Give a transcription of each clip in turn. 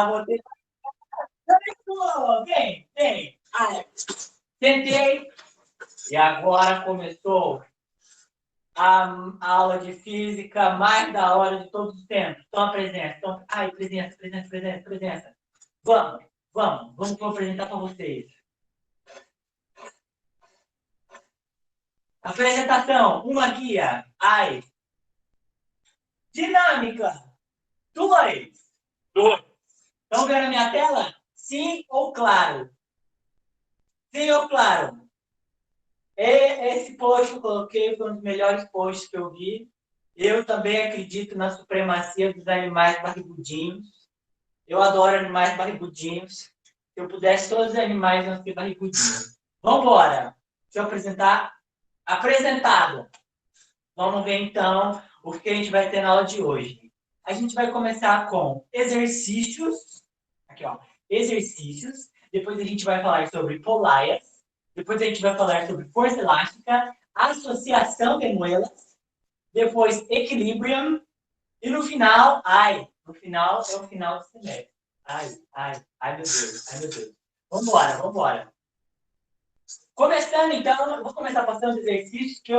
vou ter... Vem, vem. Tentei. E agora começou a aula de física mais da hora de todos os tempos. Toma presença. Presença. Vamos que eu vou apresentar para vocês. Apresentação, uma guia. Dinâmica. 2. Estão vendo a minha tela? Sim ou claro? Sim ou claro? Esse post que eu coloquei foi um dos melhores posts que eu vi. Eu também acredito na supremacia dos animais barrigudinhos. Eu adoro animais barrigudinhos. Se eu pudesse, todos os animais iam ser barrigudinhos. Vamos embora. Deixa eu apresentar. Apresentado. Vamos ver, então, o que a gente vai ter na aula de hoje. A gente vai começar com exercícios. Aqui, ó. Exercícios. Depois a gente vai falar sobre polaias. Depois a gente vai falar sobre força elástica, associação de moelas. Depois, equilibrium. E no final, no final é o final do semestre. Meu Deus. Vambora. Começando, então, eu vou começar passando os exercícios que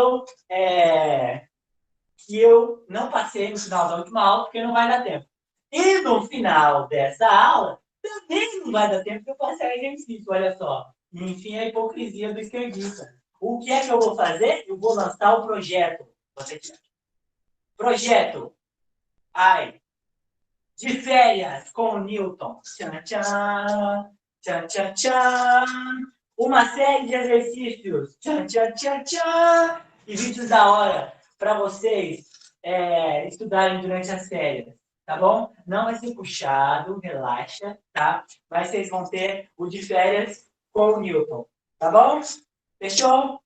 eu não passei no final da última aula, porque não vai dar tempo. E no final dessa aula, também não vai dar tempo de eu passar exercício, olha só. Enfim, a hipocrisia do esquerdista. O que é que eu vou fazer? Eu vou lançar o projeto. Projeto. De férias com o Newton. Tchan. Uma série de exercícios. Tchan. E vídeos da hora para vocês estudarem durante as férias. Tá bom? Não vai ser puxado, relaxa, tá? Mas vocês vão ter o de férias com o Newton. Tá bom? Fechou?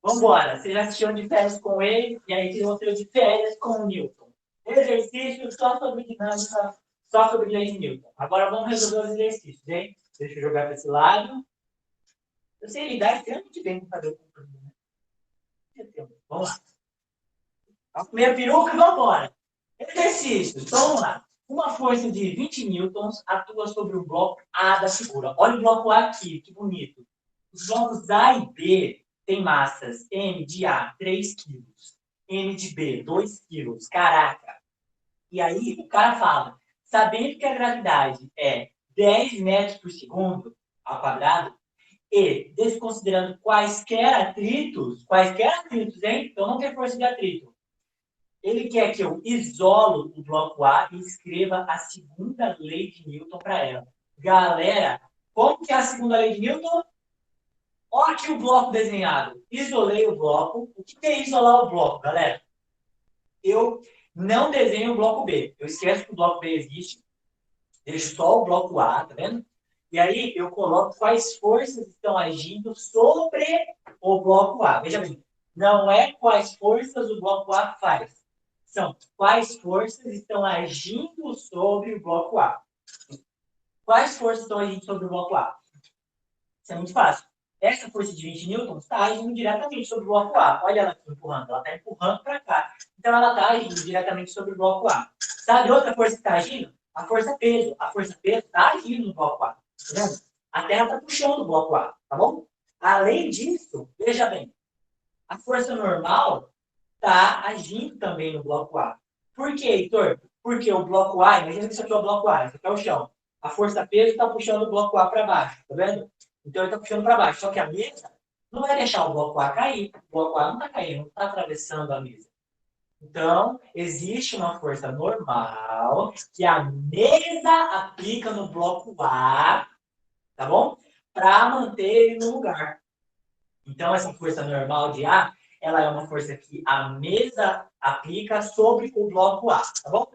Vambora. Vocês já assistiram de férias com ele, e aí vocês vão ter o de férias com o Newton. Exercício só sobre dinâmica, só sobre lei de Newton. Agora vamos resolver os exercícios, hein? Deixa eu jogar para esse lado. Eu sei lidar extremamente bem com fazer o controle, né? Vamos lá. A primeira peruca e vamos embora. Exercício. Então vamos lá. Uma força de 20 newtons atua sobre o bloco A da figura. Olha o bloco A aqui, que bonito. Os blocos A e B têm massas M de A, 3 kg. M de B, 2 kg. Caraca. E aí o cara fala, sabendo que a gravidade é 10 metros por segundo ao quadrado, e desconsiderando quaisquer atritos, hein? Então não tem força de atrito. Ele quer que eu isolo o bloco A e escreva a segunda lei de Newton para ela. Galera, como que é a segunda lei de Newton? Olha aqui o bloco desenhado. Isolei o bloco. O que é isolar o bloco, galera? Eu não desenho o bloco B. Eu esqueço que o bloco B existe. Deixo só o bloco A, tá vendo? E aí eu coloco quais forças estão agindo sobre o bloco A. Veja bem, não é quais forças o bloco A faz. São quais forças estão agindo sobre o bloco A. Quais forças estão agindo sobre o bloco A? Isso é muito fácil. Essa força de 20 newtons está agindo diretamente sobre o bloco A. Olha ela aqui empurrando. Ela está empurrando para cá. Então, ela está agindo diretamente sobre o bloco A. Sabe outra força que está agindo? A força peso. A força peso está agindo no bloco A. Tá vendo? A Terra está puxando o bloco A. Tá bom? Além disso, veja bem. A força normal está agindo também no bloco A. Por quê, Heitor? Porque o bloco A, imagina que isso aqui é o bloco A, isso aqui é o chão. A força peso está puxando o bloco A para baixo. Tá vendo? Então, ele está puxando para baixo. Só que a mesa não vai deixar o bloco A cair. O bloco A não está caindo, não está atravessando a mesa. Então, existe uma força normal que a mesa aplica no bloco A, tá bom? Para manter ele no lugar. Então, essa força normal de A, ela é uma força que a mesa aplica sobre o bloco A, tá bom?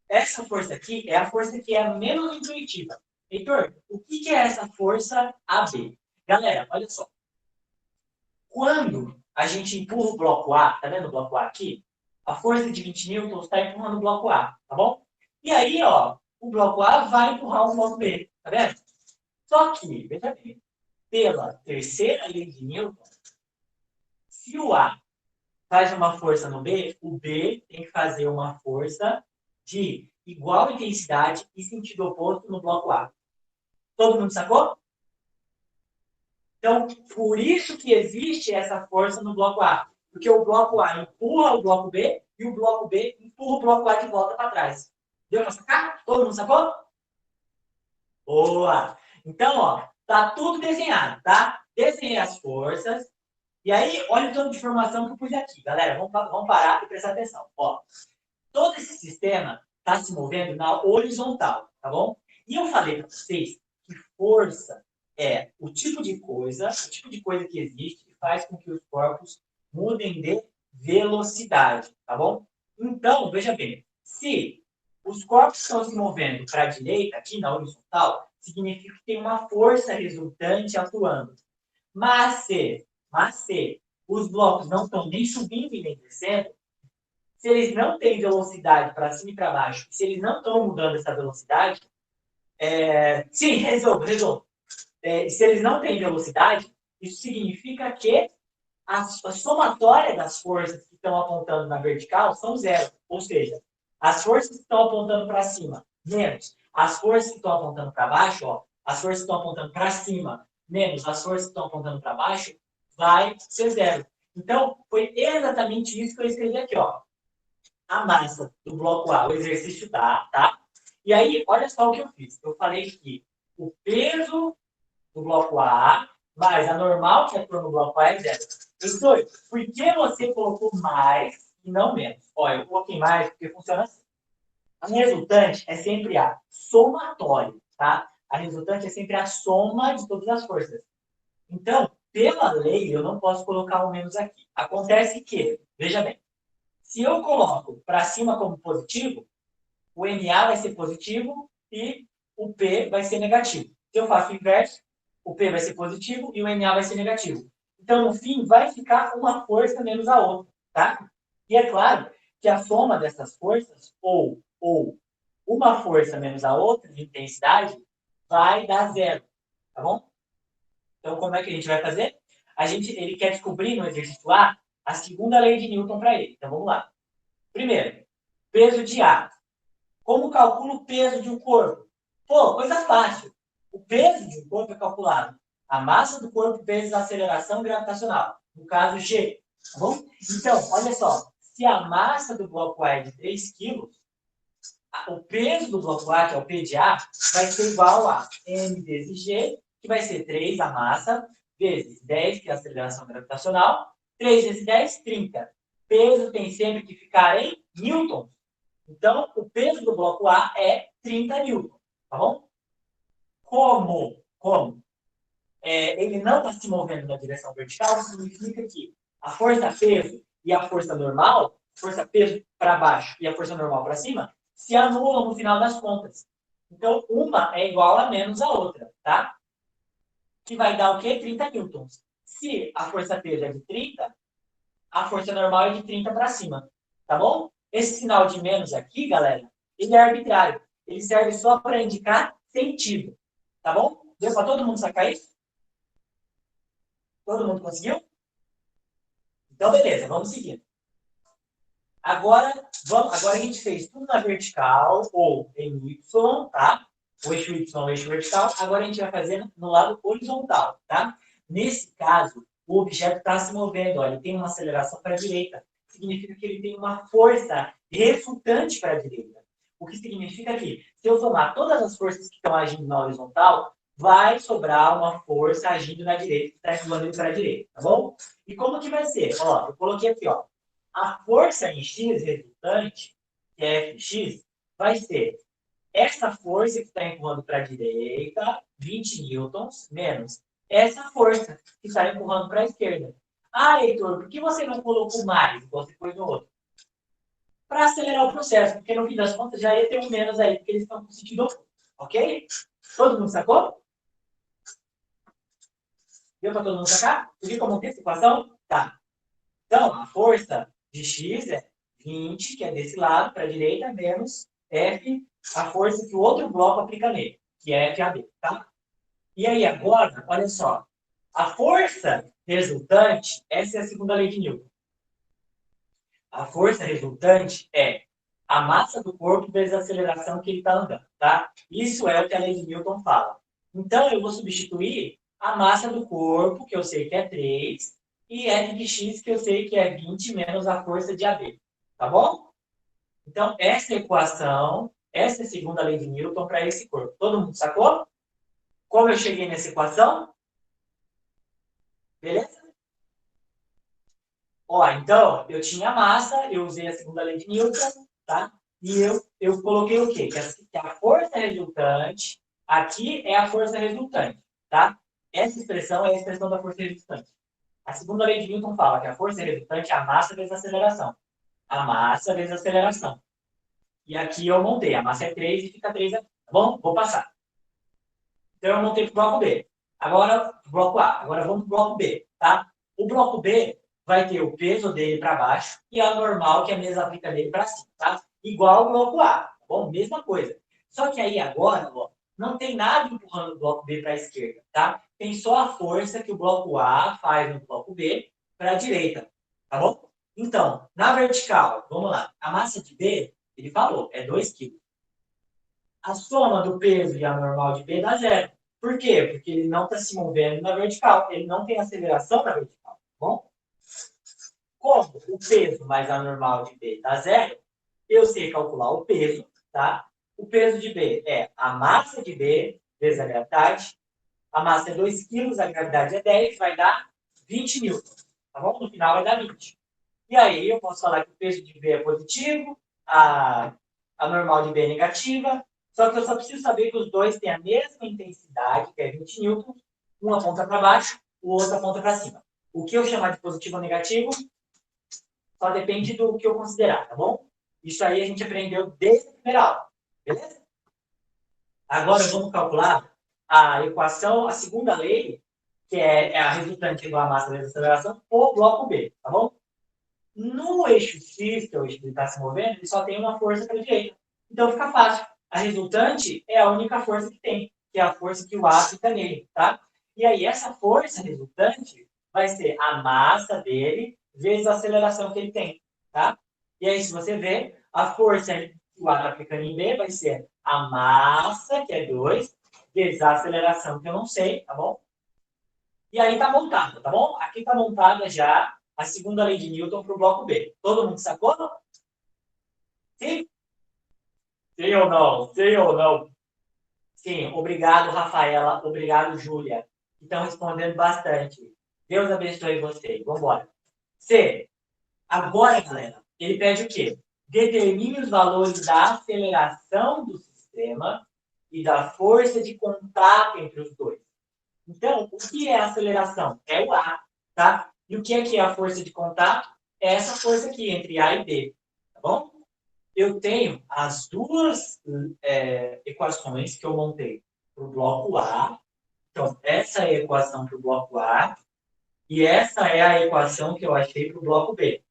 Essa força aqui é a força que é menos intuitiva. Heitor, o que é essa força AB? Galera, olha só. Quando a gente empurra o bloco A, tá vendo o bloco A aqui? A força de 20 newtons está empurrando o bloco A, tá bom? E aí, ó, o bloco A vai empurrar o bloco B, tá vendo? Só que, veja bem, pela terceira lei de Newton, se o A faz uma força no B, o B tem que fazer uma força de igual intensidade e sentido oposto no bloco A. Todo mundo sacou? Então, por isso que existe essa força no bloco A. Porque o bloco A empurra o bloco B e o bloco B empurra o bloco A de volta para trás. Deu para sacar? Todo mundo sacou? Boa! Então, ó, tá tudo desenhado, tá? Desenhei as forças. E aí, olha o tanto de informação que eu pus aqui. Galera, vamos parar e prestar atenção. Ó, todo esse sistema está se movendo na horizontal, tá bom? E eu falei para vocês que força é o tipo de coisa que existe que faz com que os corpos mudem de velocidade, tá bom? Então, veja bem, se os corpos estão se movendo para a direita, aqui na horizontal, significa que tem uma força resultante atuando. Mas se os blocos não estão nem subindo e nem descendo, se eles não têm velocidade para cima e para baixo, se eles não estão mudando essa velocidade, sim, resolvo. Se eles não têm velocidade, isso significa que a somatória das forças que estão apontando na vertical são zero. Ou seja, as forças que estão apontando para cima, menos as forças que estão apontando para baixo, ó, as forças que estão apontando para cima, menos as forças que estão apontando para baixo, vai ser zero. Então, foi exatamente isso que eu escrevi aqui, ó. A massa do bloco A, o exercício dá, tá? E aí, olha só o que eu fiz. Eu falei que o peso do bloco A mais a normal que atua no bloco A é zero. Então, por que você colocou mais e não menos? Olha, eu coloquei mais porque funciona assim. A resultante é sempre a somatória, tá? A resultante é sempre a soma de todas as forças. Então, pela lei, eu não posso colocar o menos aqui. Acontece que, veja bem, se eu coloco para cima como positivo, o MA vai ser positivo e o P vai ser negativo. Se eu faço o inverso, o P vai ser positivo e o MA vai ser negativo. Então, no fim, vai ficar uma força menos a outra, tá? E é claro que a soma dessas forças, ou uma força menos a outra de intensidade, vai dar zero, tá bom? Então, como é que a gente vai fazer? Ele quer descobrir no exercício a segunda lei de Newton para ele. Então, vamos lá. Primeiro, peso de A. Como calculo o peso de um corpo? Pô, coisa fácil. O peso de um corpo é calculado. A massa do corpo vezes a aceleração gravitacional. No caso, G. Tá bom? Então, olha só. Se a massa do bloco A é de 3 kg, o peso do bloco A, que é o P de A, vai ser igual a M vezes G, que vai ser 3 a massa, vezes 10, que é a aceleração gravitacional. 3 vezes 10, 30. Peso tem sempre que ficar em newtons. Então, o peso do bloco A é 30 newtons, tá bom? Como ele não está se movendo na direção vertical, significa que a força peso e a força normal, força peso para baixo e a força normal para cima, se anulam no final das contas. Então, uma é igual a menos a outra, tá? Que vai dar o quê? 30 newtons. Se a força peso é de 30, a força normal é de 30 para cima, tá bom? Esse sinal de menos aqui, galera, ele é arbitrário. Ele serve só para indicar sentido, tá bom? Deu para todo mundo sacar isso? Todo mundo conseguiu? Então, beleza, vamos seguindo. Agora a gente fez tudo na vertical ou em Y, tá? O eixo Y, o eixo vertical. Agora a gente vai fazer no lado horizontal, tá? Nesse caso, o objeto está se movendo, ó, ele tem uma aceleração para a direita. Significa que ele tem uma força resultante para a direita. O que significa que, se eu somar todas as forças que estão agindo na horizontal, vai sobrar uma força agindo na direita, que está empurrando ele para a direita, tá bom? E como que vai ser? Ó, eu coloquei aqui, ó. A força em X resultante, que é Fx, vai ser essa força que está empurrando para a direita, 20 newtons, menos essa força que está empurrando para a esquerda. Ah, Heitor, por que você não colocou mais, igual você pôs no outro? Para acelerar o processo, porque no fim das contas já ia ter um menos aí, porque eles estão com sentido oposto. Ok? Todo mundo sacou? Deu para todo mundo sacar? Viu como tem essa equação? Tá. Então, a força de X é 20, que é desse lado, para a direita, menos F, a força que o outro bloco aplica nele, que é FAB, tá? E aí, agora, olha só. A força resultante, essa é a segunda lei de Newton. A força resultante é a massa do corpo vezes a aceleração que ele está andando, tá? Isso é o que a lei de Newton fala. Então, eu vou substituir a massa do corpo, que eu sei que é 3, e F de x, que eu sei que é 20 menos a força de AB. Tá bom? Então, essa equação, essa é a segunda lei de Newton para esse corpo. Todo mundo sacou? Como eu cheguei nessa equação? Beleza? Ó, então, eu tinha massa, eu usei a segunda lei de Newton, tá? E eu coloquei o quê? Que a força resultante, aqui é a força resultante, tá? Essa expressão é a expressão da força resultante. A segunda lei de Newton fala que a força resultante é a massa vezes a aceleração. A massa vezes a aceleração. E aqui eu montei, a massa é 3 e fica 3 aqui, tá bom? Vou passar. Então eu montei para o bloco B. Agora, bloco A. Agora vamos para o bloco B, tá? O bloco B vai ter o peso dele para baixo e a normal que a mesa aplica dele para cima, tá? Igual ao bloco A, tá bom? Mesma coisa. Só que aí agora, ó, não tem nada empurrando o bloco B para a esquerda, tá? Tem só a força que o bloco A faz no bloco B para a direita, tá bom? Então, na vertical, vamos lá. A massa de B, ele falou, é 2 kg. A soma do peso e a normal de B dá zero. Por quê? Porque ele não está se movendo na vertical. Ele não tem aceleração na vertical. Tá bom? Como o peso mais a normal de B dá zero, eu sei calcular o peso, tá? O peso de B é a massa de B vezes a gravidade. A massa é 2 kg, a gravidade é 10, vai dar 20 newtons. Tá bom? No final vai dar 20. E aí eu posso falar que o peso de B é positivo, a normal de B é negativa, só que eu só preciso saber que os dois têm a mesma intensidade, que é 20 newtons, um aponta para baixo, o outro aponta para cima. O que eu chamar de positivo ou negativo só depende do que eu considerar, tá bom? Isso aí a gente aprendeu desde a primeira aula, beleza? Agora vamos calcular a equação, a segunda lei, que é a resultante igual a massa vezes a aceleração, o bloco B, tá bom? No eixo X, que é o eixo que ele está se movendo, ele só tem uma força para a direita. Então fica fácil. A resultante é a única força que tem, que é a força que o A fica nele, tá? E aí essa força resultante vai ser a massa dele vezes a aceleração que ele tem, tá? E aí, se você ver, a força que o A está aplicando em B vai ser a massa, que é 2, vezes a aceleração, que eu não sei, tá bom? E aí está montada, tá bom? Aqui está montada já a segunda lei de Newton para o bloco B. Todo mundo sacou? Sim? Sim ou não? Sim ou não? Sim. Obrigado, Rafaela. Obrigado, Júlia. Estão respondendo bastante. Deus abençoe vocês. Vamos embora. C. Agora, galera, ele pede o quê? Determine os valores da aceleração do sistema e da força de contato entre os dois. Então, o que é a aceleração? É o A, tá? E o que é a força de contato? É essa força aqui, entre A e B, tá bom? Eu tenho as duas equações que eu montei para o bloco A. Então, essa é a equação para o bloco A e essa é a equação que eu achei para o bloco B.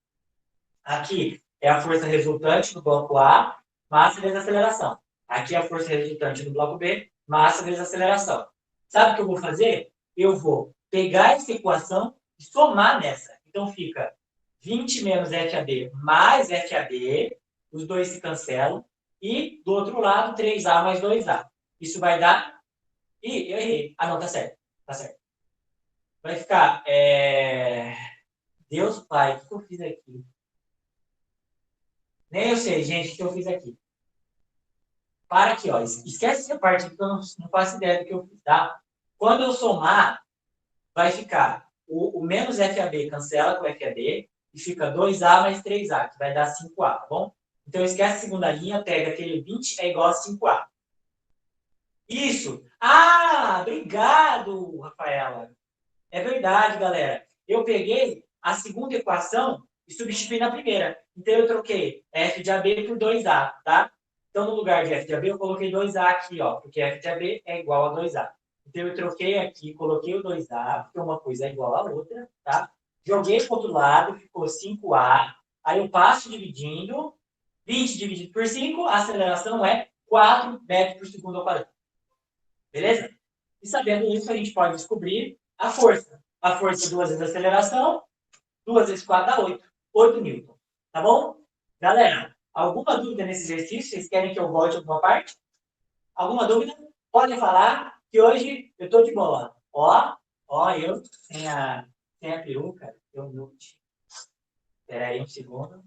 Aqui é a força resultante do bloco A, massa vezes aceleração. Aqui é a força resultante do bloco B, massa vezes aceleração. Sabe o que eu vou fazer? Eu vou pegar essa equação e somar nessa. Então fica 20 menos FAB mais FAB, os dois se cancelam, e do outro lado 3A mais 2A. Isso vai dar... Ih, eu errei. Ah, não, tá certo. Tá certo. Vai ficar... Deus Pai, o que eu fiz aqui? Nem eu sei, gente, o que eu fiz aqui. Para aqui, ó. Esquece essa parte aqui que eu não faço ideia do que eu fiz, tá? Quando eu somar, vai ficar o menos FAB cancela com FAB e fica 2A mais 3A, que vai dar 5A, tá bom? Então, esquece a segunda linha, pega aquele 20 é igual a 5A. Isso! Ah, obrigado, Rafaela. É verdade, galera. Eu peguei a segunda equação e substituí na primeira. Então, eu troquei f de AB por 2A, tá? Então, no lugar de f de AB, eu coloquei 2A aqui, ó, porque f de AB é igual a 2A. Então, eu troquei aqui, coloquei o 2A, porque uma coisa é igual à outra, tá? Joguei para o outro lado, ficou 5A. Aí eu passo dividindo. 20 dividido por 5, a aceleração é 4 metros por segundo ao quadrado. Beleza? E sabendo isso, a gente pode descobrir a força. A força 2 vezes a aceleração, 2 vezes 4 dá 8. 8 newton. Tá bom? Galera, Alguma dúvida nesse exercício? Vocês querem que eu volte a alguma parte? Alguma dúvida? Podem falar que hoje eu estou de boa. Ó, eu sem a peruca, eu mute. Espera aí um segundo.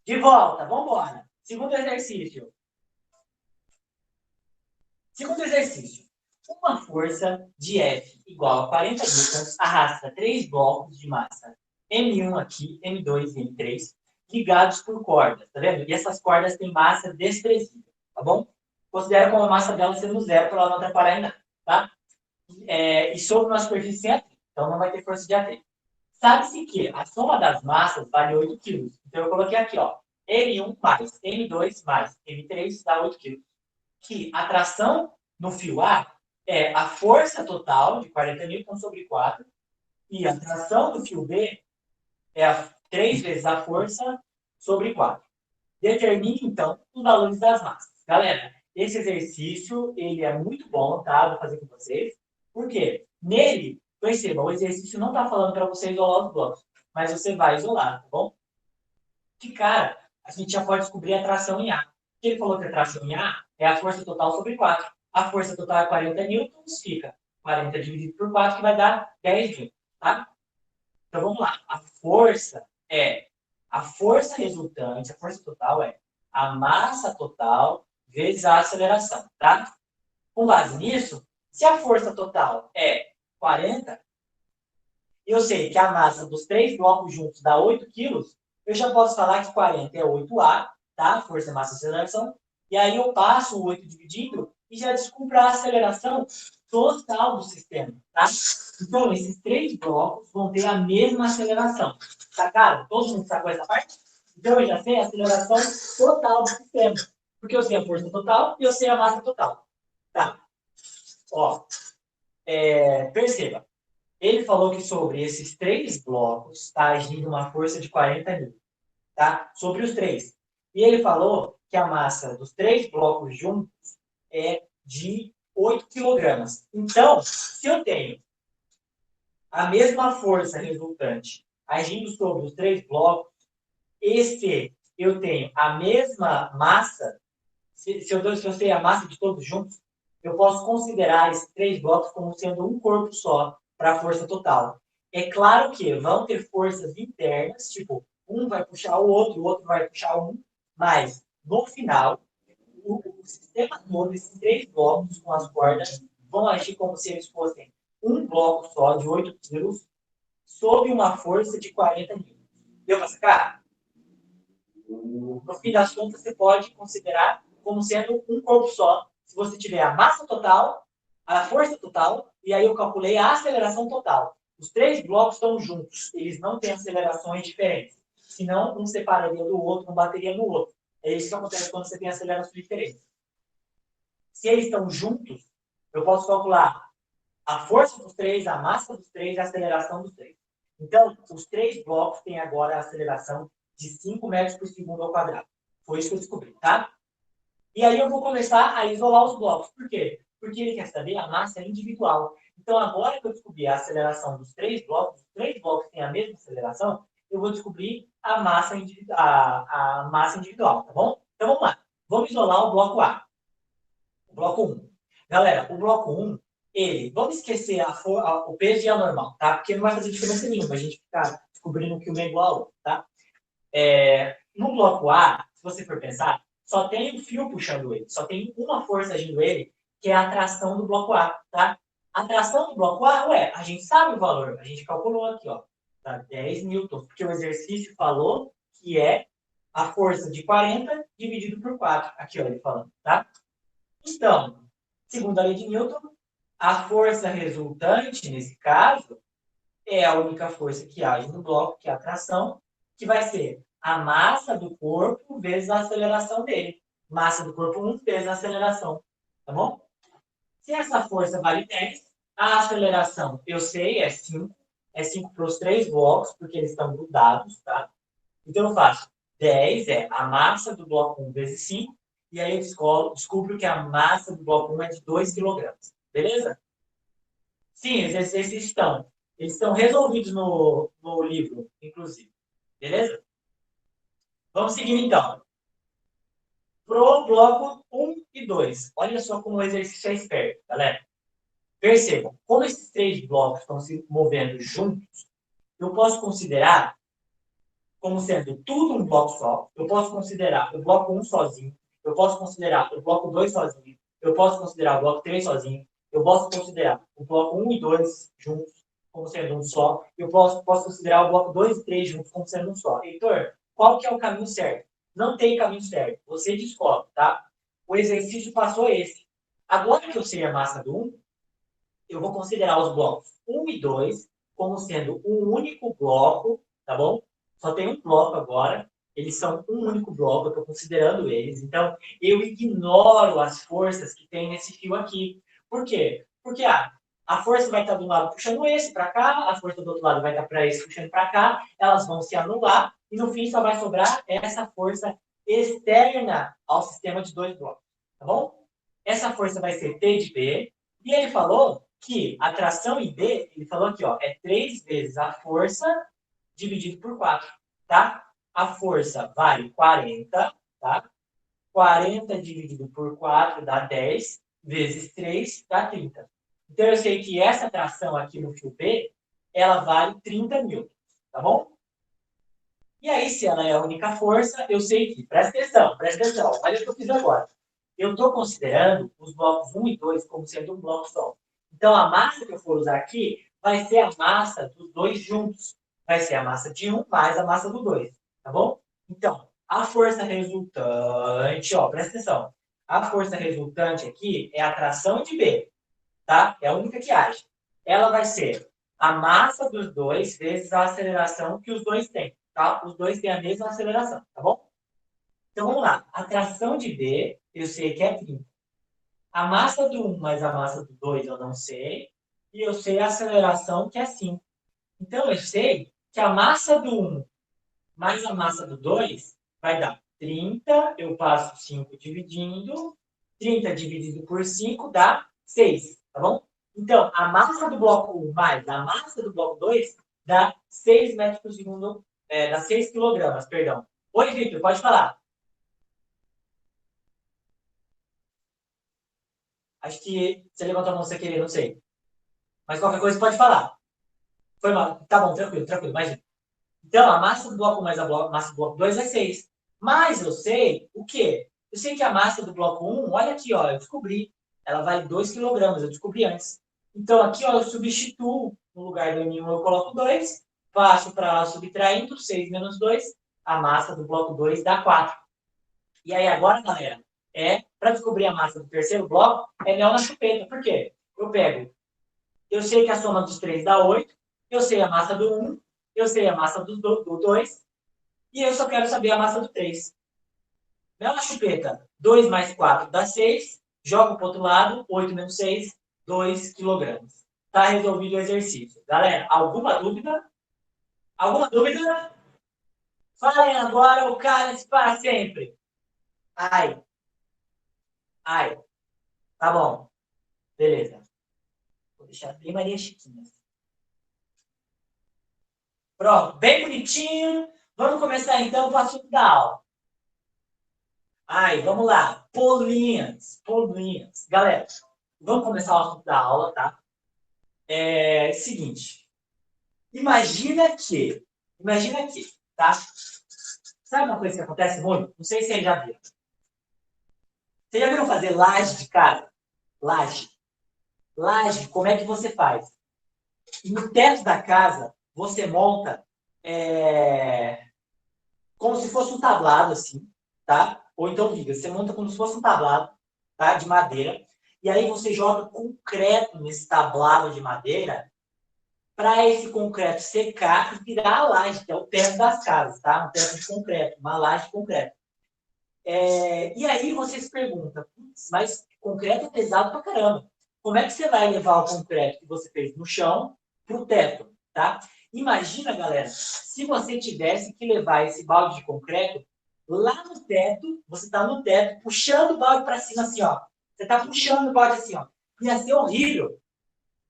De volta, vamos embora. Segundo exercício. Segundo exercício. Uma força de F igual a 40 newtons arrasta 3 blocos de massa M1 aqui, M2 e M3, ligados por cordas, tá vendo? E essas cordas têm massa desprezível, tá bom? Considera como a massa dela sendo zero para ela não atrapalhar em nada, tá? E sobre uma superfície sem atrito, então não vai ter força de atrito. Sabe-se que a soma das massas vale 8 kg. Então eu coloquei aqui, ó, M1 mais M2 mais M3 dá 8 kg. Que a tração no fio A é a força total de 40 newtons sobre 4 e a tração do fio B é 3 vezes a força sobre 4. Determine, então, os valores das massas. Galera, esse exercício ele é muito bom, tá? Vou fazer com vocês. Por quê? Nele, perceba, o exercício não está falando para você isolar os blocos, mas você vai isolar, tá bom? De cara, a gente já pode descobrir a tração em A. Ele falou que a tração em A é a força total sobre 4. A força total é 40 newtons, fica 40 dividido por 4, que vai dar 10 newtons, tá? Então, vamos lá. A força resultante, a força total é a massa total vezes a aceleração, tá? Com base nisso, se a força total é 40, eu sei que a massa dos 3 blocos juntos dá 8 quilos, eu já posso falar que 40 é 8A, tá? Força, massa, aceleração. E aí eu passo o 8 dividindo e já descubro a aceleração total do sistema, tá? Então, esses 3 blocos vão ter a mesma aceleração. Sacaram? Todo mundo sacou essa parte? Então, eu já sei a aceleração total do sistema. Porque eu sei a força total e eu sei a massa total. Tá? Ó, perceba. Ele falou que sobre esses 3 blocos está agindo uma força de 40 newtons, tá? Sobre os 3. E ele falou que a massa dos 3 blocos juntos é de 8 quilogramas. Então, se eu tenho a mesma força resultante agindo sobre os 3 blocos, e se eu tenho a mesma massa, se eu sei a massa de todos juntos, eu posso considerar esses 3 blocos como sendo um corpo só para a força total. É claro que vão ter forças internas, tipo, um vai puxar o outro vai puxar um, mas, no final, o sistema todo, esses 3 blocos com as cordas, vão agir como se eles fossem um bloco só de 8 quilos, sob uma força de 40 newtons. Deu para sacar? No fim das contas, você pode considerar como sendo um corpo só, se você tiver a massa total, a força total, e aí eu calculei a aceleração total. Os 3 blocos estão juntos, eles não têm acelerações diferentes. Senão, um separaria do outro, um bateria no outro. É isso que acontece quando você tem acelerações diferentes. Se eles estão juntos, eu posso calcular a força dos 3, a massa dos 3 e a aceleração dos 3. Então, os 3 blocos têm agora a aceleração de 5 metros por segundo ao quadrado. Foi isso que eu descobri, tá? E aí eu vou começar a isolar os blocos. Por quê? Porque ele quer saber a massa individual. Então, agora que eu descobri a aceleração dos 3 blocos, os 3 blocos têm a mesma aceleração, eu vou descobrir a massa individual, tá bom? Então, vamos lá. Vamos isolar o bloco A. O bloco 1. Galera, o bloco 1, vamos esquecer o peso e a normal, tá? Porque não vai fazer diferença nenhuma a gente ficar descobrindo que uma é igual ao outro, tá? No bloco A, se você for pensar, só tem um fio puxando ele, só tem uma força agindo ele, que é a tração do bloco A, tá? A tração do bloco A, a gente sabe o valor, a gente calculou aqui, ó, tá 10 newtons, porque o exercício falou que é a força de 40 dividido por 4, aqui, ó, ele falando, tá? Então, segundo a lei de Newton, a força resultante, nesse caso, é a única força que age no bloco, que é a tração, que vai ser a massa do corpo vezes a aceleração dele. Massa do corpo 1 vezes a aceleração. Tá bom? Se essa força vale 10, a aceleração, eu sei, é 5. É 5 para os 3 blocos, porque eles estão grudados, tá? Então eu faço 10 é a massa do bloco 1 vezes 5, e aí eu descubro que a massa do bloco 1 é de 2 kg. Beleza? Sim, eles estão resolvidos no livro, inclusive. Beleza? Vamos seguir, então. Pro bloco 1 e 2. Olha só como o exercício é esperto, galera. Percebam, como esses três blocos estão se movendo juntos, eu posso considerar como sendo tudo um bloco só. Eu posso considerar o bloco 1 sozinho. Eu posso considerar o bloco 2 sozinho. Eu posso considerar o bloco 3 sozinho. Eu posso considerar o bloco 1 e 2 juntos, como sendo um só. Eu posso considerar o bloco 2 e 3 juntos, como sendo um só. Heitor, qual que é o caminho certo? Não tem caminho certo. Você descobre, tá? O exercício passou esse. Agora que eu sei a massa do 1, eu vou considerar os blocos 1 e 2 como sendo um único bloco, tá bom? Só tem um bloco agora, eles são um único bloco, eu estou considerando eles. Então, eu ignoro as forças que tem nesse fio aqui. Por quê? Porque a força vai estar de um lado puxando esse para cá, a força do outro lado vai estar para esse puxando para cá, elas vão se anular e no fim só vai sobrar essa força externa ao sistema de dois blocos, tá bom? Essa força vai ser T de B, e ele falou que a tração em D, ele falou aqui, ó, é 3 vezes a força dividido por 4, tá? A força vale 40, tá? 40 dividido por 4 dá 10, vezes 3 dá 30. Então, eu sei que essa tração aqui no fio B, ela vale 30 newtons, tá bom? E aí, se ela é a única força, eu sei que, presta atenção, olha o que eu fiz agora. Eu estou considerando os blocos 1 e 2 como sendo um bloco só. Então, a massa que eu for usar aqui vai ser a massa dos dois juntos. Vai ser a massa de um mais a massa do 2, tá bom? Então, a força resultante, ó, presta atenção. A força resultante aqui é a tração de B, tá? É a única que age. Ela vai ser a massa dos dois vezes a aceleração que os dois têm, tá? Os dois têm a mesma aceleração, tá bom? Então, vamos lá. A tração de B, eu sei que é 30. A massa do 1 mais a massa do 2 eu não sei. E eu sei a aceleração, que é 5. Então, eu sei que a massa do 1 mais a massa do 2 vai dar 30. Eu passo 5 dividindo. 30 dividido por 5 dá 6, tá bom? Então, a massa do bloco 1 mais a massa do bloco 2 dá 6 metros por segundo, dá 6 quilogramas, perdão. Oi, Victor, pode falar. Acho que você levantou a mão sem querer, não sei. Mas qualquer coisa pode falar. Foi mal. Tá bom, tranquilo. Mas, então, a massa do bloco 1 mais a massa do bloco 2 é 6. Mas eu sei o quê? Eu sei que a massa do bloco 1, olha aqui, ó, eu descobri. Ela vale 2 quilogramas, eu descobri antes. Então, aqui, ó, eu substituo, no lugar do M1 eu coloco 2, passo para lá subtraindo, 6 menos 2, a massa do bloco 2 dá 4. E aí, agora, galera, para descobrir a massa do terceiro bloco, é mel na chupeta. Por quê? Eu sei que a soma dos 3 dá 8, eu sei a massa do 1, eu sei a massa do 2, e eu só quero saber a massa do 3. Mel na chupeta, 2 mais 4 dá 6, jogo para o outro lado, 8 menos 6, 2 quilogramas. Está resolvido o exercício. Galera, alguma dúvida? Alguma dúvida? Falem agora o cálice para sempre. Ai, ai, tá bom. Beleza. Vou deixar bem Maria Chiquinha. Pronto, bem bonitinho. Vamos começar então com o assunto da aula. Ai, vamos lá. Polinhas. Galera, vamos começar o assunto da aula, tá? Seguinte. Imagina que, tá? Sabe uma coisa que acontece muito? Não sei se vocês já viram. Vocês já viram fazer laje de casa? Laje. Laje, como é que você faz? No teto da casa, você monta como se fosse um tablado, assim, tá? Ou então, diga, você monta como se fosse um tablado, tá? De madeira. E aí você joga concreto nesse tablado de madeira para esse concreto secar e virar a laje, que é o teto das casas, tá? Um teto de concreto, uma laje de concreto. E aí você se pergunta, mas concreto é pesado pra caramba. Como é que você vai levar o concreto que você fez no chão para o teto, tá? Imagina, galera, se você tivesse que levar esse balde de concreto lá no teto, você está no teto, puxando o balde para cima assim, ó. Você está puxando o balde assim, ó. Ia ser horrível,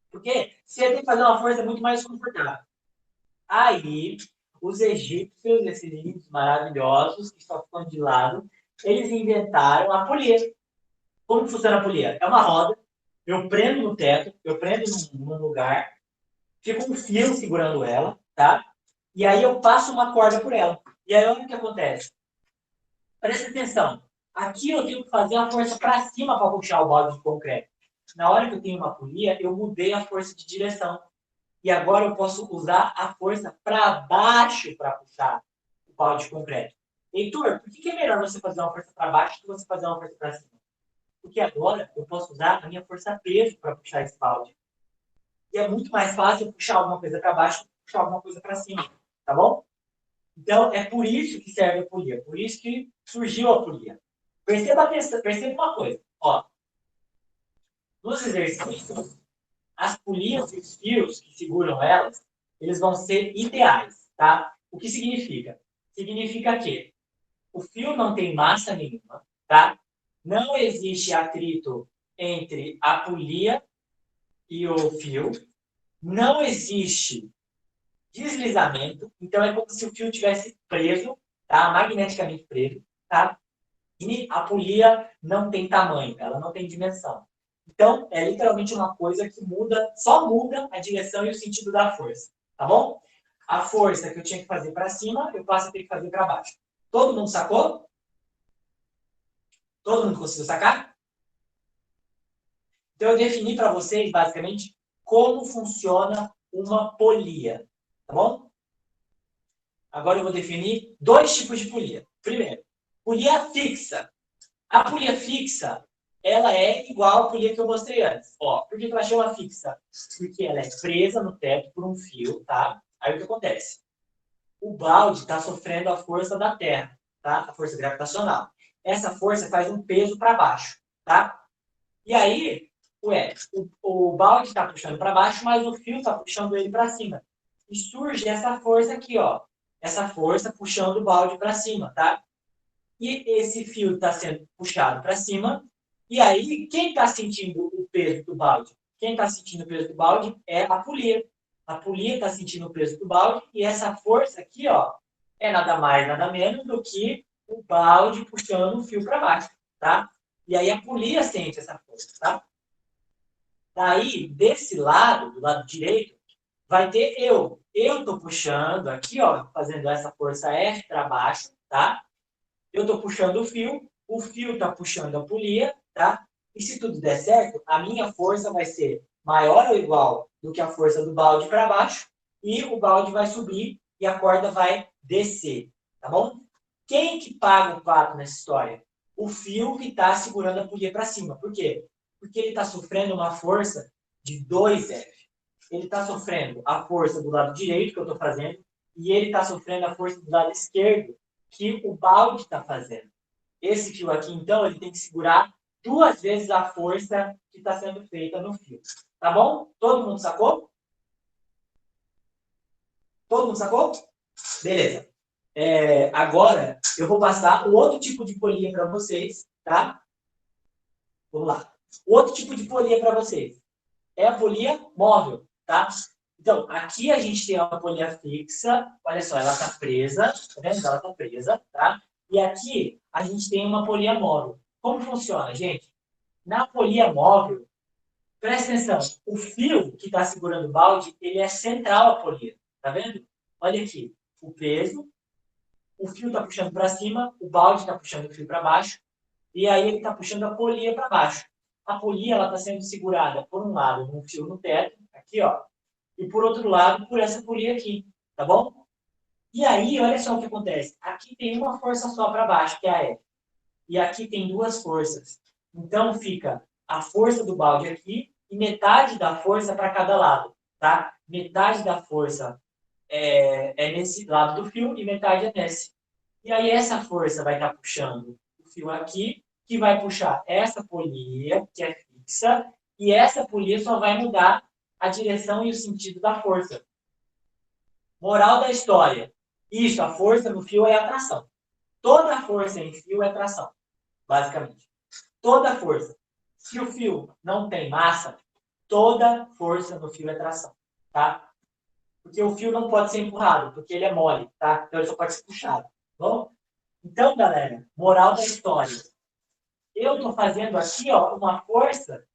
porque você ia ter que fazer uma força muito mais confortável. Aí, os egípcios, esses índios maravilhosos, que só ficam de lado, eles inventaram a polia. Como funciona a polia? É uma roda, eu prendo no teto, eu prendo num lugar, fica um fio segurando ela, tá? E aí eu passo uma corda por ela. E aí olha o que acontece. Presta atenção. Aqui eu tenho que fazer a força para cima para puxar o balde de concreto. Na hora que eu tenho uma polia, eu mudei a força de direção. E agora eu posso usar a força para baixo para puxar o balde de concreto. Heitor, por que é melhor você fazer uma força para baixo do que você fazer uma força para cima? Porque agora eu posso usar a minha força-peso para puxar esse balde. E é muito mais fácil puxar alguma coisa para baixo do que puxar alguma coisa para cima. Tá bom? Então, é por isso que serve a polia. Por isso que surgiu a polia. Perceba uma coisa. Ó, nos exercícios, as polias e os fios que seguram elas, eles vão ser ideais, tá? O que significa? Significa que o fio não tem massa nenhuma, tá? Não existe atrito entre a polia e o fio. Não existe deslizamento. Então, é como se o fio tivesse preso, tá? Magneticamente preso, tá? E a polia não tem tamanho, ela não tem dimensão. Então, é literalmente uma coisa que muda, só muda a direção e o sentido da força, tá bom? A força que eu tinha que fazer para cima, eu passo a ter que fazer para baixo. Todo mundo sacou? Todo mundo conseguiu sacar? Então, eu defini para vocês, basicamente, como funciona uma polia, tá bom? Agora eu vou definir dois tipos de polia. Primeiro, polia fixa. A polia fixa, ela é igual à polia que eu mostrei antes. Ó, por que ela chama fixa? Porque ela é presa no teto por um fio, tá? Aí o que acontece? O balde está sofrendo a força da Terra, tá? A força gravitacional. Essa força faz um peso para baixo, tá? E aí, o balde está puxando para baixo, mas o fio está puxando ele para cima. E surge essa força aqui, ó. Essa força puxando o balde para cima, tá? E esse fio está sendo puxado para cima. E aí, quem está sentindo o peso do balde? Quem está sentindo o peso do balde é a polia. A polia está sentindo o peso do balde. E essa força aqui, ó, é nada mais, nada menos do que o balde puxando o fio para baixo, tá? E aí a polia sente essa força, tá? Daí, desse lado, do lado direito, vai ter eu. Eu estou puxando aqui, ó, fazendo essa força F para baixo, tá? Eu estou puxando o fio está puxando a polia, tá? E se tudo der certo, a minha força vai ser maior ou igual do que a força do balde para baixo, e o balde vai subir e a corda vai descer, tá bom? Quem que paga o pato nessa história? O fio que está segurando a polia para cima. Por quê? Porque ele está sofrendo uma força de 2F. Ele está sofrendo a força do lado direito, que eu estou fazendo, e ele está sofrendo a força do lado esquerdo, que o balde está fazendo. Esse fio aqui, então, ele tem que segurar 2 vezes a força que está sendo feita no fio. Tá bom? Todo mundo sacou? Todo mundo sacou? Beleza. Agora, eu vou passar o outro tipo de polia para vocês, tá? Vamos lá. O outro tipo de polia para vocês é a polia móvel, tá? Então, aqui a gente tem uma polia fixa. Olha só, ela está presa. Tá vendo? Ela está presa, tá? E aqui a gente tem uma polia móvel. Como funciona, gente? Na polia móvel, presta atenção, o fio que está segurando o balde, ele é central à polia. Tá vendo? Olha aqui, o peso, o fio está puxando para cima, o balde está puxando o fio para baixo, e aí ele está puxando a polia para baixo. A polia está sendo segurada, por um lado, num fio no teto, aqui, ó, e por outro lado, por essa polia aqui, tá bom? E aí, olha só o que acontece. Aqui tem uma força só para baixo, que é a F. E aqui tem duas forças. Então, fica a força do balde aqui e metade da força para cada lado, tá? Metade da força é nesse lado do fio e metade é nesse. E aí, essa força vai estar puxando o fio aqui, que vai puxar essa polia, que é fixa, e essa polia só vai mudar a direção e o sentido da força. Moral da história. Isso, a força no fio é atração. Toda força em fio é atração, basicamente. Toda força. Se o fio não tem massa, toda força no fio é tração, tá? Porque o fio não pode ser empurrado, porque ele é mole, tá? Então ele só pode ser puxado, tá bom? Então, galera, moral da história. Eu estou fazendo aqui, ó, uma força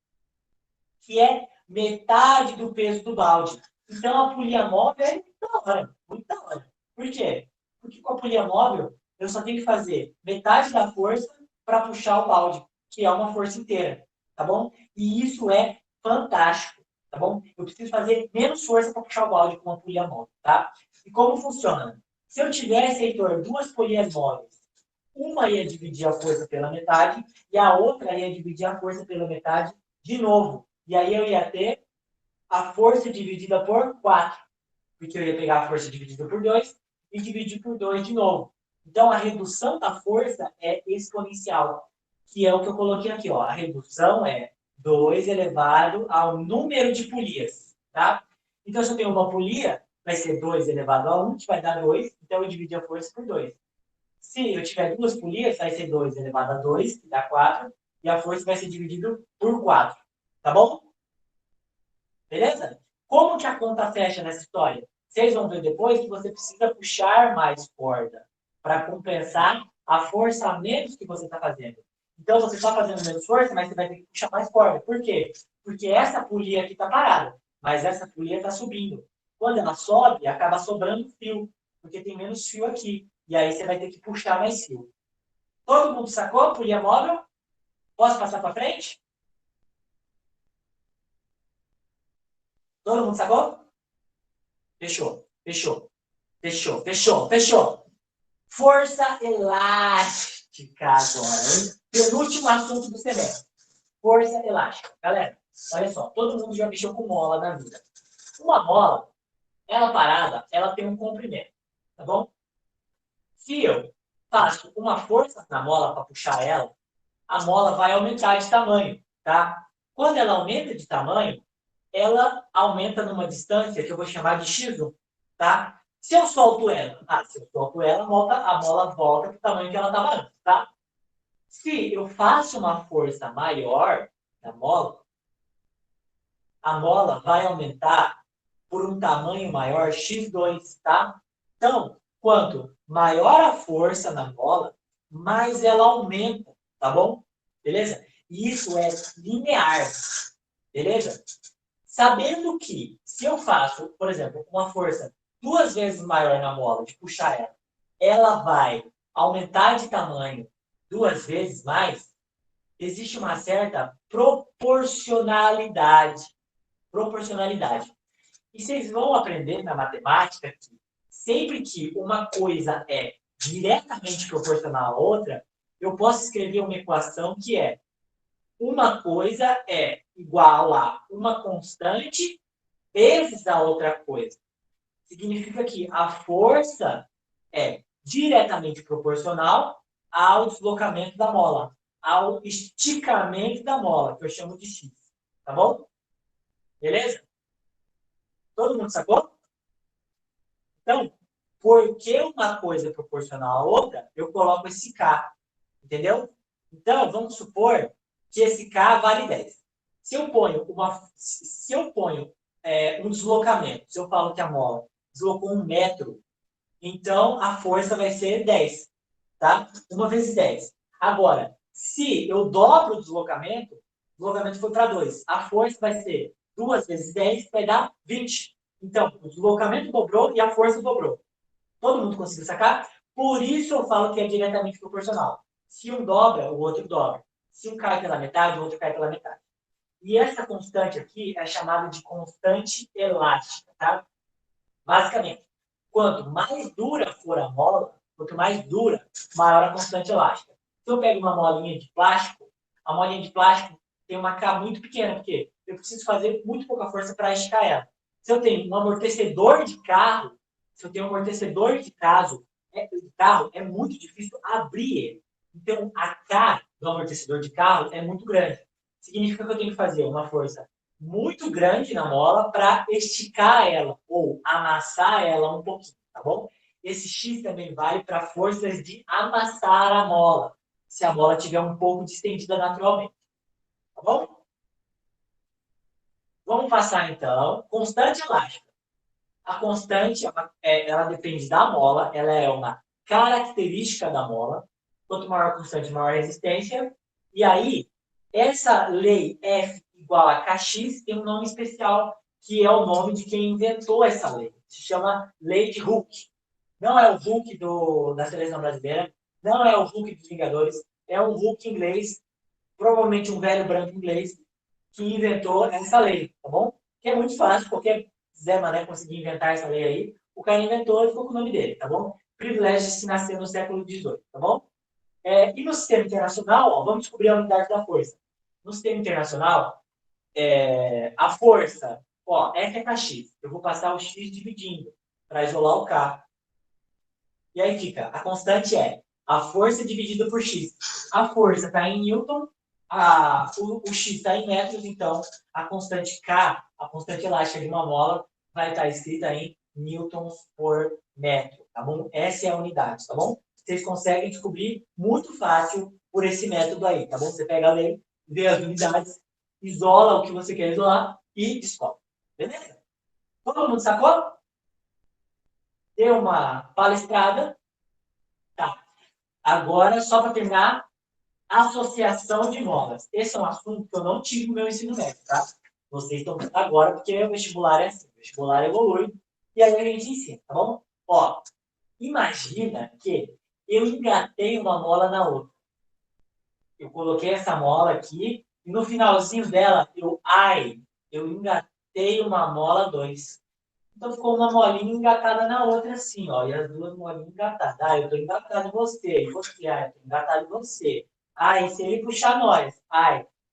que é metade do peso do balde. Então, a polia móvel é muito da hora, muito da hora. Por quê? Porque com a polia móvel, eu só tenho que fazer metade da força para puxar o balde, que é uma força inteira, tá bom? E isso é fantástico, tá bom? Eu preciso fazer menos força para puxar o balde com uma polia móvel, tá? E como funciona? Se eu tivesse, Heitor, duas polias móveis, uma ia dividir a força pela metade e a outra ia dividir a força pela metade de novo. E aí eu ia ter a força dividida por 4, porque eu ia pegar a força dividida por 2 e dividir por 2 de novo. Então, a redução da força é exponencial, que é o que eu coloquei aqui. Ó. A redução é 2 elevado ao número de polias. Tá? Então, se eu tenho uma polia, vai ser 2 elevado a 1, que vai dar 2. Então, eu dividi a força por 2. Se eu tiver duas polias, vai ser 2 elevado a 2, que dá 4, e a força vai ser dividida por 4. Tá bom? Beleza? Como que a conta fecha nessa história? Vocês vão ver depois que você precisa puxar mais corda para compensar a força a menos que você está fazendo. Então, você está fazendo menos força, mas você vai ter que puxar mais corda. Por quê? Porque essa polia aqui está parada, mas essa polia está subindo. Quando ela sobe, acaba sobrando fio, porque tem menos fio aqui. E aí você vai ter que puxar mais fio. Todo mundo sacou a polia móvel? Posso passar para frente? Todo mundo sacou? Fechou, fechou, fechou, fechou, fechou. Força elástica agora, hein? Penúltimo assunto do semestre. Força elástica. Galera, olha só, todo mundo já mexeu com mola na vida. Uma mola, ela parada, ela tem um comprimento, tá bom? Se eu faço uma força na mola para puxar ela, a mola vai aumentar de tamanho, tá? Quando ela aumenta de tamanho, ela aumenta numa distância que eu vou chamar de x1, tá? Se eu solto ela, se eu solto ela, a mola volta para o tamanho que ela estava antes, tá? Se eu faço uma força maior na mola, a mola vai aumentar por um tamanho maior, x2, tá? Então, quanto maior a força na mola, mais ela aumenta, tá bom? Beleza? E isso é linear, beleza? Sabendo que, se eu faço, por exemplo, uma força 2 vezes maior na mola, de puxar ela, ela vai aumentar de tamanho 2 vezes mais, existe uma certa proporcionalidade. Proporcionalidade. E vocês vão aprender na matemática que sempre que uma coisa é diretamente proporcional à outra, eu posso escrever uma equação que é uma coisa é igual a uma constante vezes a outra coisa. Significa que a força é diretamente proporcional ao deslocamento da mola, ao esticamento da mola, que eu chamo de x. Tá bom? Beleza? Todo mundo sacou? Então, porque uma coisa é proporcional à outra, eu coloco esse K. Entendeu? Então, vamos supor que esse K vale 10. Se eu ponho um deslocamento, se eu falo que a mola deslocou 1 metro, então a força vai ser 10, tá? 1 vezes 10. Agora, se eu dobro o deslocamento foi para 2. A força vai ser 2 vezes 10, vai dar 20. Então, o deslocamento dobrou e a força dobrou. Todo mundo conseguiu sacar? Por isso eu falo que é diretamente proporcional. Se um dobra, o outro dobra. Se um cai pela metade, o outro cai pela metade. E essa constante aqui é chamada de constante elástica, tá? Basicamente, quanto mais dura for a mola, quanto mais dura, maior a constante elástica. Se eu pego uma molinha de plástico, a molinha de plástico tem uma K muito pequena, porque eu preciso fazer muito pouca força para esticar ela. Se eu tenho um amortecedor de carro, se eu tenho um amortecedor de carro, é muito difícil abrir ele. Então, a K do amortecedor de carro é muito grande. Significa que eu tenho que fazer uma força muito grande na mola para esticar ela ou amassar ela um pouquinho, tá bom? Esse X também vale para forças de amassar a mola, se a mola tiver um pouco distendida naturalmente, tá bom? Vamos passar então, constante elástica. A constante, ela depende da mola, ela é uma característica da mola. Quanto maior a constante, maior a resistência. E aí, essa lei F igual a Kx tem um nome especial, que é o nome de quem inventou essa lei. Se chama Lei de Hooke. Não é o Hulk da seleção brasileira, não é o Hulk dos Vingadores, é um Hulk inglês, provavelmente um velho branco inglês, que inventou essa lei, tá bom? Que é muito fácil, qualquer Zé Mané conseguir inventar essa lei aí, o cara inventou e ficou com o nome dele, tá bom? Privilégio de se nascer no século XVIII, tá bom? E no sistema internacional, ó, vamos descobrir a unidade da força. No sistema internacional, a força, ó, F é Kx. Eu vou passar o X dividindo para isolar o K. E aí fica, a constante é a força dividida por X. A força está em Newton, o X está em metros, então a constante K, a constante elástica de uma mola, vai estar escrita em newtons por metro, tá bom? Essa é a unidade, tá bom? Vocês conseguem descobrir muito fácil por esse método aí, tá bom? Você pega a lei, vê as unidades, isola o que você quer isolar e descobre. Beleza? Todo mundo sacou? Deu uma palestrada. Tá. Agora, só para terminar, associação de molas. Esse é um assunto que eu não tive no meu ensino médio, tá? Vocês estão vendo agora, porque o vestibular é assim. O vestibular evolui e aí a gente ensina, tá bom? Ó, imagina que eu engatei uma mola na outra. Eu coloquei essa mola aqui e no finalzinho dela, eu engatei uma mola 2. Então ficou uma molinha engatada na outra, assim, ó. E as duas molinhas engatadas. Ah, eu tô engatado em você. E você, eu tô engatado em você. E se ele puxar nós?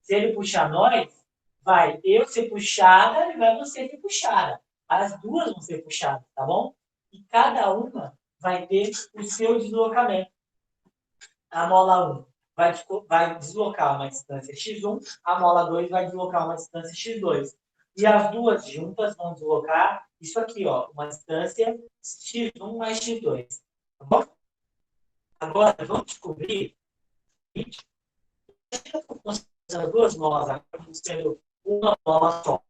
Se ele puxar nós, vai eu ser puxada e vai você ser puxada. As duas vão ser puxadas, tá bom? E cada uma vai ter o seu deslocamento. A mola 1 vai deslocar uma distância x1, a mola 2 vai deslocar uma distância x2. E as duas juntas vão deslocar isso aqui, ó, uma distância x1 mais x2. Tá bom? Agora, vamos descobrir as duas molas, agora sendo uma mola só.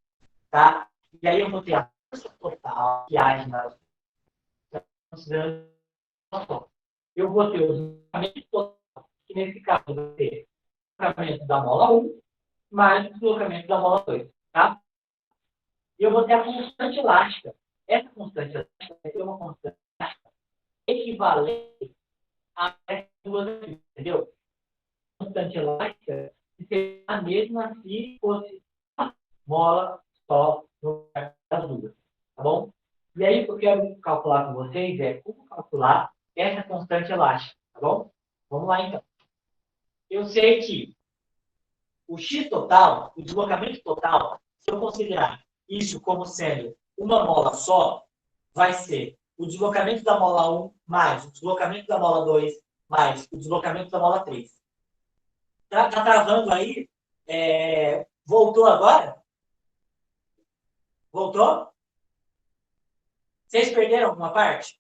Tá? E aí eu vou ter a força total que age nas considerando uma só. Eu vou ter o deslocamento total, que nesse caso vai ter o deslocamento da mola 1 mais o deslocamento da mola 2. Tá? E eu vou ter a constante elástica. Essa constante elástica vai ter uma constante elástica equivalente a essas duas aqui, entendeu? A constante elástica seria a mesma se fosse uma mola só no lugar das duas. Tá bom? E aí, o que eu quero calcular com vocês é como calcular essa constante elástica. Tá bom? Vamos lá, então. Eu sei que o x total, o deslocamento total, se eu considerar isso como sendo uma mola só, vai ser o deslocamento da mola 1 mais o deslocamento da mola 2 mais o deslocamento da mola 3. Tá travando aí? Voltou agora? Voltou? Vocês perderam alguma parte?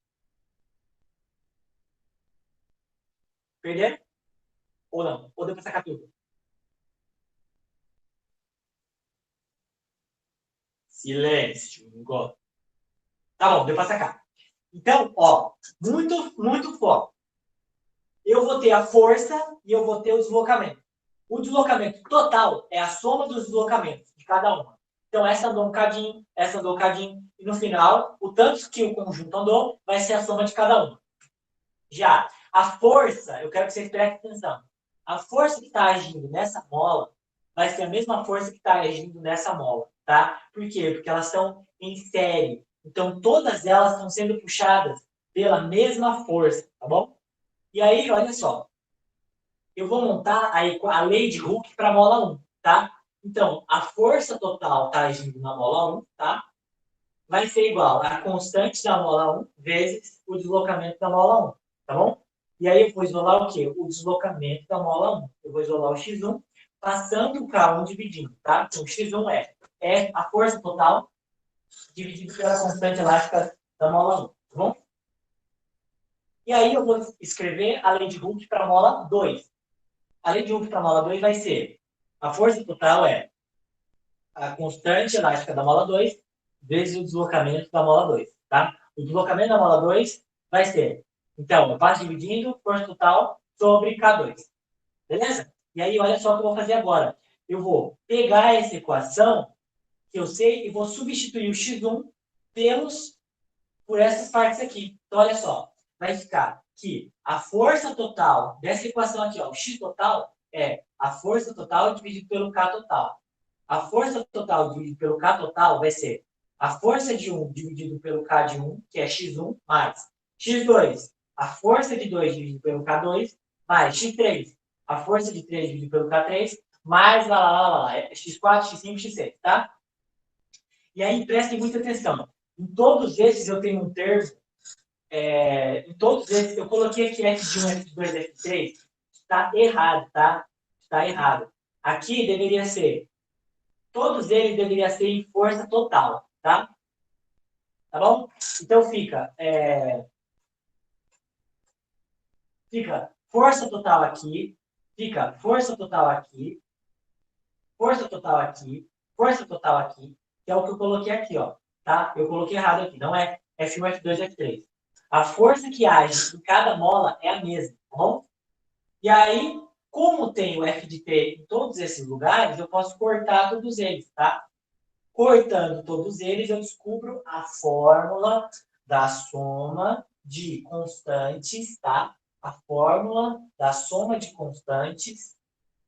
Perderam? Ou não? Ou deu para sacar tudo? Silêncio. Tá bom, deu para sacar. Então, ó, muito, muito foco. Eu vou ter a força e eu vou ter o deslocamento. O deslocamento total é a soma dos deslocamentos de cada uma. Então, essa andou um cadinho, essa andou um cadinho, e no final, o tanto que o conjunto andou vai ser a soma de cada uma. Já a força, eu quero que vocês prestem atenção. A força que está agindo nessa mola vai ser a mesma força que está agindo nessa mola, tá? Por quê? Porque elas estão em série. Então, todas elas estão sendo puxadas pela mesma força, tá bom? E aí, olha só. Eu vou montar a lei de Hooke para a mola 1, tá? Então, a força total está agindo na mola 1, tá? Vai ser igual a constante da mola 1 vezes o deslocamento da mola 1, tá bom? E aí eu vou isolar o quê? O deslocamento da mola 1. Eu vou isolar o x1, passando o K1 dividindo, tá? Então, o x1 é a força total dividido pela constante elástica da mola 1, tá bom? E aí eu vou escrever a lei de Hooke para a mola 2. A lei de Hooke para a mola 2 vai ser, a força total é a constante elástica da mola 2 vezes o deslocamento da mola 2. tá? O deslocamento da mola 2 vai ser, então, eu passo dividindo força total sobre K2. Beleza? E aí, olha só o que eu vou fazer agora. Eu vou pegar essa equação que eu sei e vou substituir o x1 por essas partes aqui. Então, olha só. Vai ficar que a força total dessa equação aqui, ó, o x total, é a força total dividido pelo K total. A força total dividido pelo K total vai ser a força de 1 dividido pelo K de 1, que é x1, mais x2, a força de 2 dividido pelo K2, mais x3, a força de 3 dividido pelo K3, mais lá, é x4, x5, x6, tá? E aí, prestem muita atenção. Em todos esses eu tenho um termo, em todos esses, eu coloquei aqui F1, F2, F3, está errado, tá? Está errado. Aqui deveria ser, todos eles deveriam ser em força total, tá? Tá bom? Então fica força total aqui, fica força total aqui, força total aqui, força total aqui, que é o que eu coloquei aqui, ó, tá? Eu coloquei errado aqui, não é F1, F2, F3. A força que age em cada mola é a mesma, tá bom? E aí, como tem o F de T em todos esses lugares, eu posso cortar todos eles, tá? Cortando todos eles, eu descubro a fórmula da soma de constantes, tá? A fórmula da soma de constantes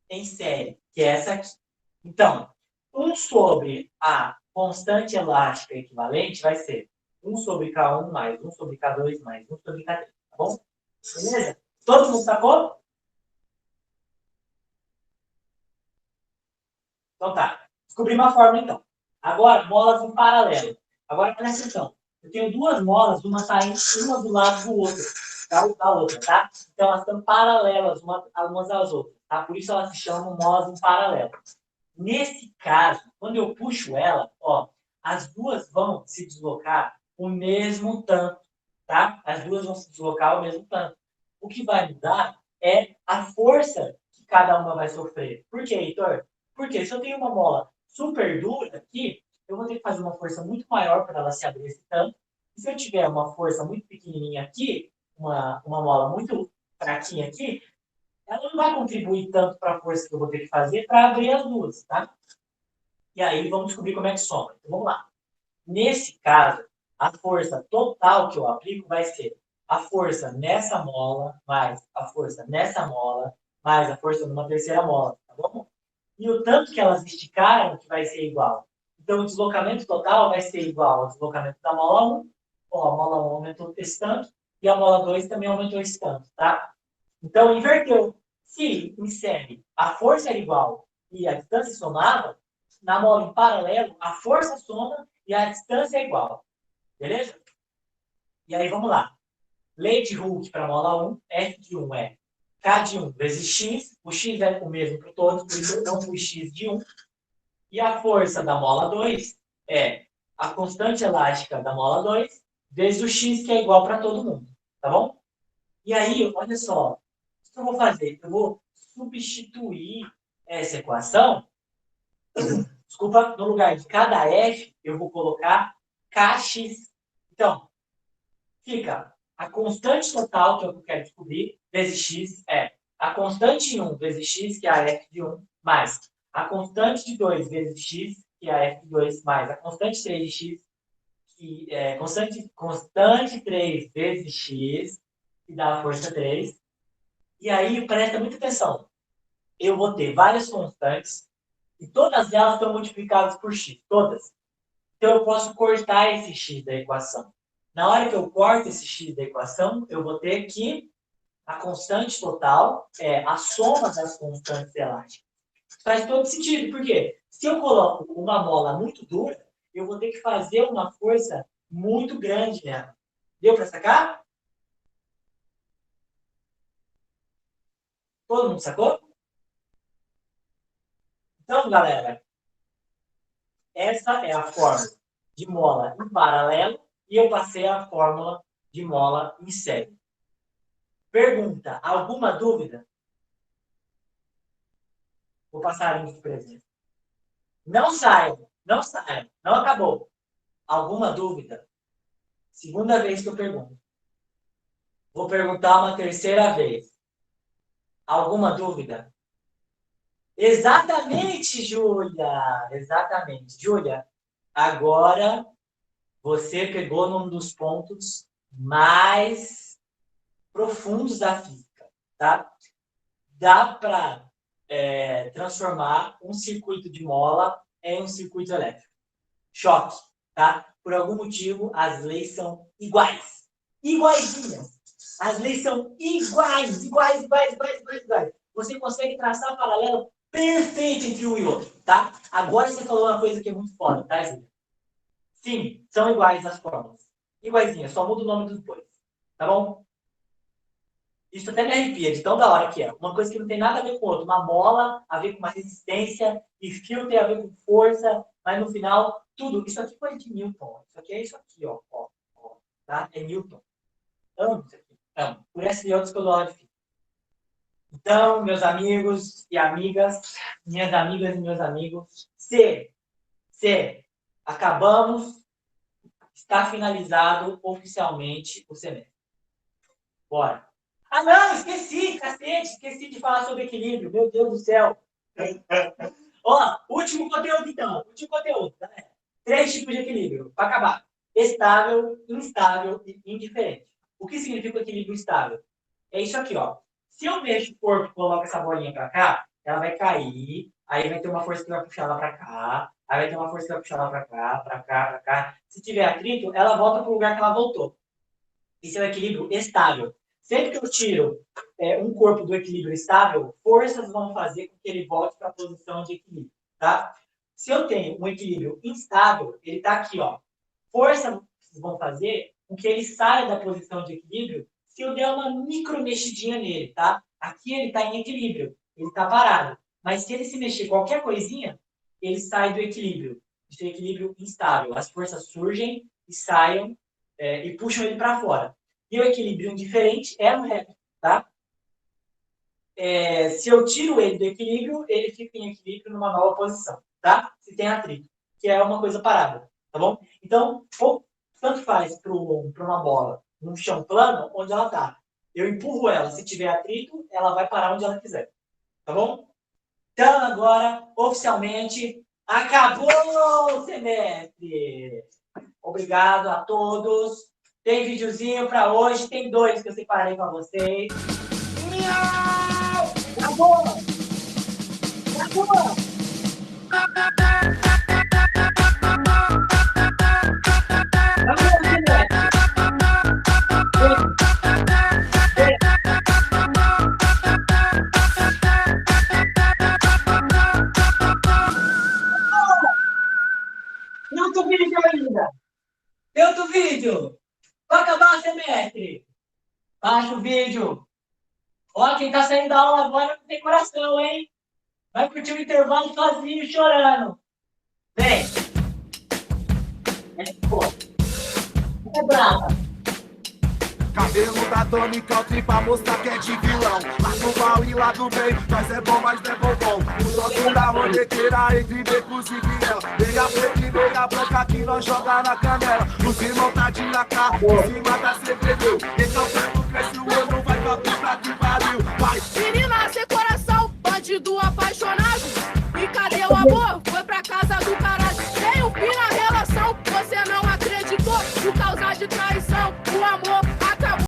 em série, que é essa aqui. Então, 1 sobre a constante elástica equivalente vai ser 1 sobre K1 mais 1 sobre K2 mais 1 sobre K3, tá bom? Beleza? Todo mundo sacou? Então tá. Descobri uma fórmula, então. Agora, molas em paralelo. Agora, presta atenção. Eu tenho duas molas, uma saindo uma do lado do outro, da outra, tá? Então, elas estão paralelas umas às outras, tá? Por isso elas se chamam molas em paralelo. Nesse caso, quando eu puxo ela, ó, as duas vão se deslocar o mesmo tanto, tá? As duas vão se deslocar o mesmo tanto. O que vai mudar é a força que cada uma vai sofrer. Por quê, Heitor? Porque se eu tenho uma mola super dura aqui, eu vou ter que fazer uma força muito maior para ela se abrir esse tanto. E se eu tiver uma força muito pequenininha aqui, uma mola muito fraquinha aqui, ela não vai contribuir tanto para a força que eu vou ter que fazer para abrir as duas, tá? E aí vamos descobrir como é que soma. Então vamos lá. Nesse caso, a força total que eu aplico vai ser a força nessa mola, mais a força nessa mola, mais a força numa terceira mola, tá bom? E o tanto que elas esticaram que vai ser igual. Então, o deslocamento total vai ser igual ao deslocamento da mola 1. Ó, a mola 1 aumentou esse tanto, e a mola 2 também aumentou esse tanto, tá? Então, inverteu. Se em série a força era igual e a distância somava, na mola em paralelo, a força soma e a distância é igual. Beleza? E aí, vamos lá. Lei de Hooke para a mola 1, F de 1 é K de 1 vezes X. O X é o mesmo para todos, por isso eu não pus X de 1. E a força da mola 2 é a constante elástica da mola 2 vezes o X, que é igual para todo mundo. Tá bom? E aí, olha só. O que eu vou fazer? Eu vou substituir essa equação. Desculpa, no lugar de cada F, eu vou colocar KX. Então, fica a constante total, que é o que eu quero descobrir, vezes X, é a constante de 1 vezes X, que é a F de 1, mais a constante de 2 vezes X, que é a F de 2, mais a constante 3 de X, que é constante 3 vezes X, que dá a força 3. E aí, presta muita atenção. Eu vou ter várias constantes, e todas elas estão multiplicadas por x, todas. Então, eu posso cortar esse x da equação. Na hora que eu corto esse x da equação, eu vou ter que a constante total é a soma das constantes elásticas. Faz todo sentido, por quê? Se eu coloco uma mola muito dura, eu vou ter que fazer uma força muito grande nela. Deu para sacar? Todo mundo sacou? Então, galera, essa é a fórmula de mola em paralelo e eu passei a fórmula de mola em série. Pergunta, alguma dúvida? Vou passar a linha de presença. Não saiam, não saiam, não acabou. Alguma dúvida? Segunda vez que eu pergunto. Vou perguntar uma terceira vez. Alguma dúvida? Exatamente, Júlia! Exatamente. Júlia, agora você pegou num dos pontos mais profundos da física, tá? Dá para transformar um circuito de mola em um circuito elétrico. Choque, tá? Por algum motivo, as leis são iguais. Iguaizinhas. As leis são iguais. Você consegue traçar paralelo perfeito entre um e outro, tá? Agora você falou uma coisa que é muito foda, tá, Júlia? Sim, são iguais as fórmulas. Iguaizinhas, só muda o nome dos dois. Tá bom? Isso até me arrepia, de tão da hora que é. Uma coisa que não tem nada a ver com outra. Uma mola a ver com uma resistência, e fio tem a ver com força, mas no final, tudo. Isso aqui foi de Newton. Isso aqui é isso aqui, ó. Tá? É Newton. Amo isso aqui. Amo. Por essas e outras que eu dou aula de física. Então, meus amigos e amigas, minhas amigas e meus amigos, se acabamos, está finalizado oficialmente o semestre. Bora. Ah, não, esqueci, cacete, esqueci de falar sobre equilíbrio, meu Deus do céu. Ó, último conteúdo então, último conteúdo, galera. 3 tipos de equilíbrio, para acabar. Estável, instável e indiferente. O que significa o equilíbrio estável? É isso aqui, ó. Se eu mexo o corpo e coloco essa bolinha para cá, ela vai cair, aí vai ter uma força que vai puxar ela para cá, aí vai ter uma força que vai puxar ela para cá, para cá, para cá. Se tiver atrito, ela volta para o lugar que ela voltou. Isso é um equilíbrio estável. Sempre que eu tiro um corpo do equilíbrio estável, forças vão fazer com que ele volte para a posição de equilíbrio, tá? Se eu tenho um equilíbrio instável, ele está aqui, ó. Forças vão fazer com que ele saia da posição de equilíbrio se eu der uma micro mexidinha nele, tá? Aqui ele está em equilíbrio, ele está parado. Mas se ele se mexer qualquer coisinha, ele sai do equilíbrio. Isso é equilíbrio instável. As forças surgem e saem e puxam ele para fora. E o equilíbrio indiferente é no reto, tá? Se eu tiro ele do equilíbrio, ele fica em equilíbrio numa nova posição, tá? Se tem atrito, que é uma coisa parada, tá bom? Então, tanto faz para uma bola num chão plano, onde ela tá. Eu empurro ela, se tiver atrito, ela vai parar onde ela quiser, tá bom? Então, agora, oficialmente, acabou o semestre! Obrigado a todos. Tem videozinho para hoje, tem 2 que eu separei para vocês. Acabou! Acabou! Não outro vídeo ainda! Tem outro vídeo! Vai acabar o semestre! Baixa o vídeo! Ó, quem tá saindo da aula agora não tem coração, hein? Vai curtir o intervalo sozinho, chorando. Vem! É brava. Cabelo da Tony Country pra mostrar que é de vilão. Lá do mal e lá do bem, nós é bom, mas não é bom. O toque da roleteira entre becos e viela. Meia preta e meia branca que nós joga na canela. Os irmãos tá de cá, em cima da CBD. Então perto cresce o olho, vai pra puta que pariu. Vai! Menina sem coração, bandido apaixonado. E cadê o amor?